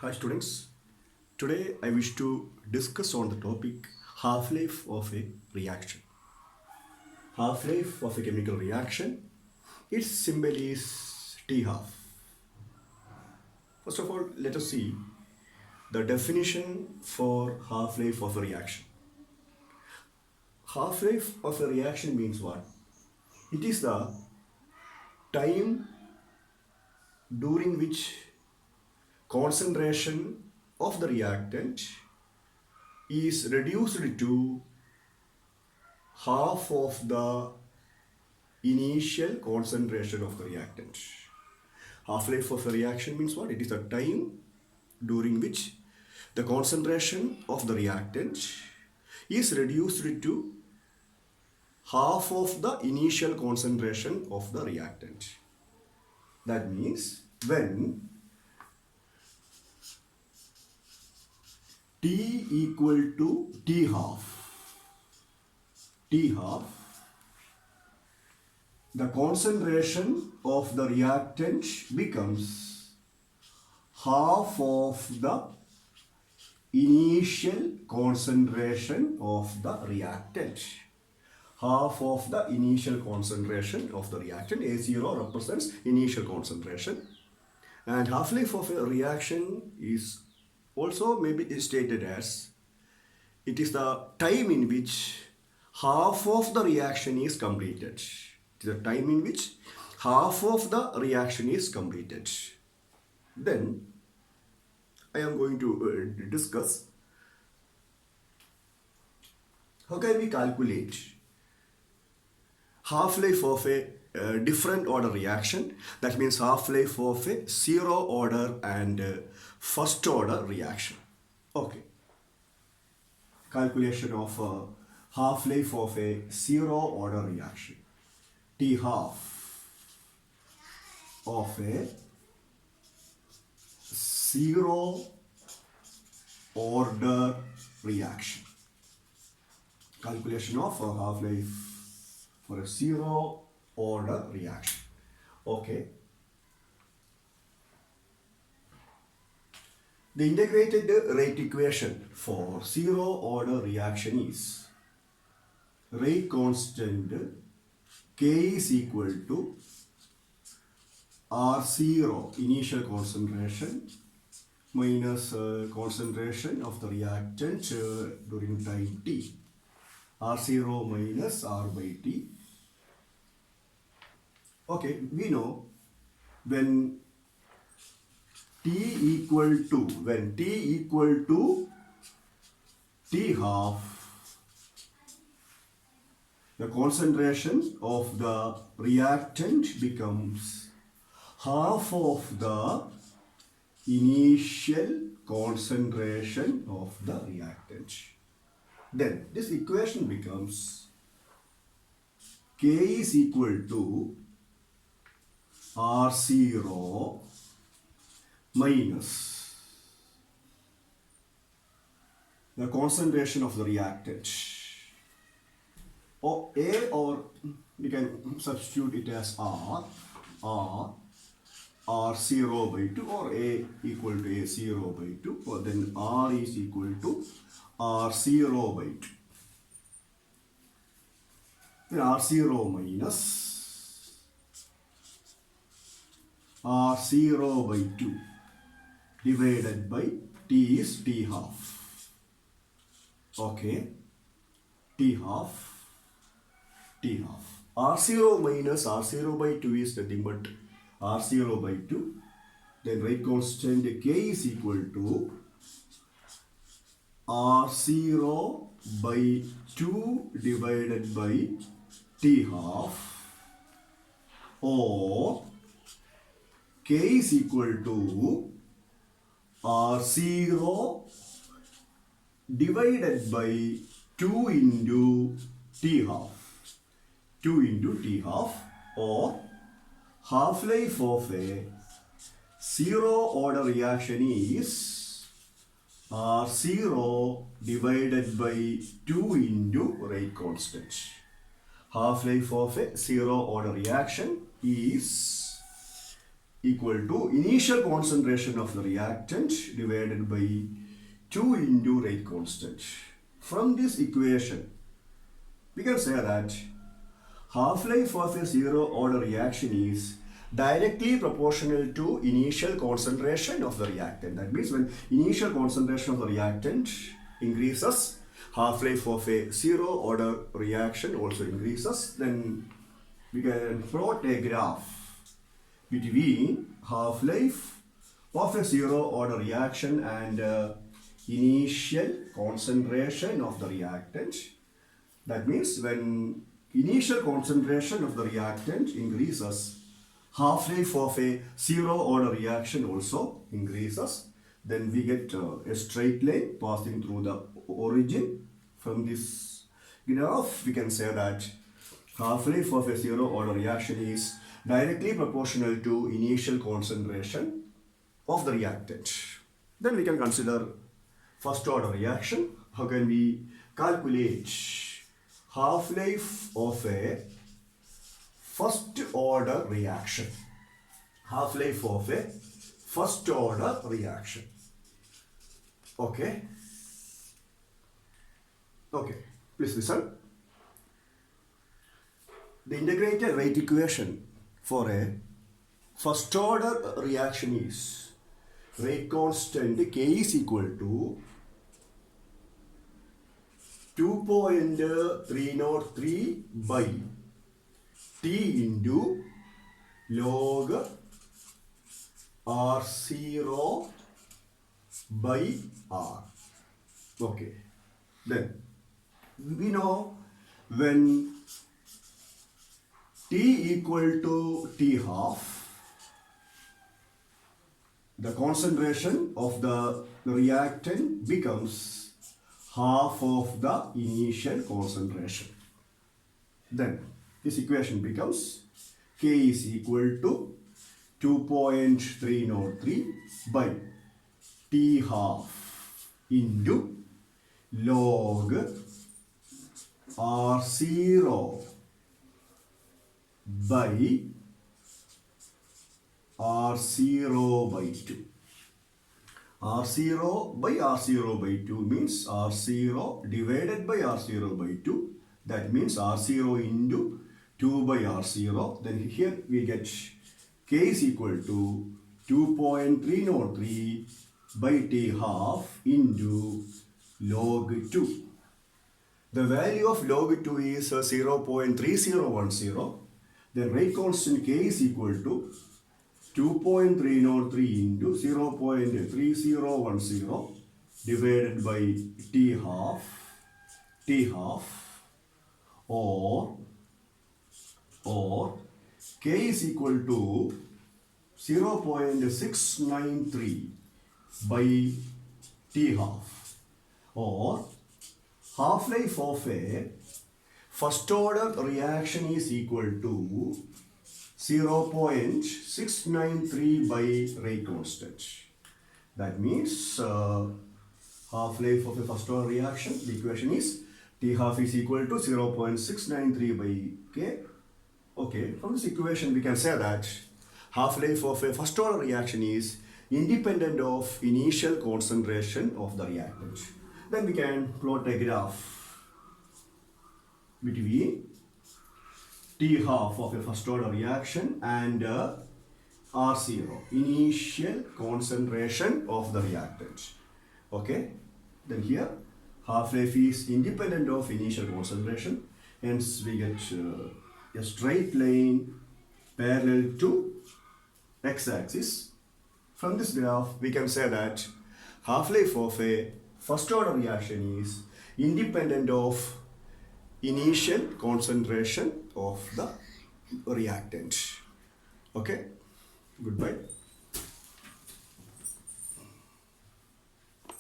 Hi students, today I wish to discuss on the topic half-life of a reaction. Half-life of a chemical reaction, its symbol is T half. First of all, let us see the definition for half-life of a reaction. Half-life of a reaction means what? It is the time during which concentration of the reactant is reduced to half of the initial concentration of the reactant. Half-life of a reaction means what? It is the time during which the concentration of the reactant is reduced to half of the initial concentration of the reactant. That means when T equal to T half, the concentration of the reactant becomes half of the initial concentration of the reactant. Half of the initial concentration of the reactant. A0 represents initial concentration. And half-life of a reaction is also maybe stated as it is the time in which half of the reaction is completed. It is the time in which half of the reaction is completed. Then I am going to discuss how can we calculate half-life of a different order reaction. That means half-life of a zero order and first order reaction. Okay. Calculation of half-life of a zero order reaction. T half of a zero order reaction. Calculation of half-life for a zero order reaction. Okay. The integrated rate equation for zero order reaction is rate constant K is equal to R0 initial concentration minus concentration of the reactant during time T. R0 minus R by T. Okay, we know when T equal to T half, the concentration of the reactant becomes half of the initial concentration of the reactant. Then this equation becomes K is equal to R0 minus the concentration of the reactant, or A, or we can substitute it as R0 by 2, or A equal to A0 by 2, or then R is equal to R0 by 2. Then R0 minus R0 by 2 divided by T is T half. Okay, T half. R0 minus R0 by 2 is nothing but R0 by 2. Then rate constant K is equal to R0 by 2 divided by T half, or K is equal to R0 divided by 2 into T half. 2 into T half, or half-life of a zero order reaction is R0 divided by 2 into rate constant. Half-life of a zero order reaction is equal to initial concentration of the reactant divided by 2 into rate constant. From this equation, we can say that half-life of a zero-order reaction is directly proportional to initial concentration of the reactant. That means when initial concentration of the reactant increases, half-life of a zero-order reaction also increases. Then we can plot a graph between half-life of a zero-order reaction and initial concentration of the reactant. That means when initial concentration of the reactant increases, half-life of a zero-order reaction also increases. Then we get a straight line passing through the origin. From this graph, we can say that half-life of a zero-order reaction is directly proportional to initial concentration of the reactant. Then we can consider first-order reaction. How can we calculate half-life of a first-order reaction? Half-life of a first-order reaction. Okay. Okay. Please listen. The integrated rate equation for a first-order reaction is rate constant K is equal to 2.303 by T into log R0 by R. Okay. Then we know when T equal to T half, the concentration of the reactant becomes half of the initial concentration. Then this equation becomes K is equal to 2.303 by T half into log R0 by R0 by 2. R0 by R0 by 2 means R0 divided by R0 by 2. That means R0 into 2 by R0. Then here we get K is equal to 2.303 by T half into log 2. The value of log 2 is 0.3010. Then rate constant K is equal to 2.303 into 0.3010 divided by T half or K is equal to 0.693 by T half, or half-life of a first order reaction is equal to 0.693 by rate constant. That means half-life of a first order reaction, the equation is T half is equal to 0.693 by K. Okay, from this equation we can say that half-life of a first order reaction is independent of initial concentration of the reactant. Then we can plot a graph between T half of a first order reaction and R0, initial concentration of the reactant. Okay, then here half-life is independent of initial concentration, hence we get a straight line parallel to x-axis. From this graph we can say that half-life of a first order reaction is independent of initial concentration of the reactant. Okay, goodbye.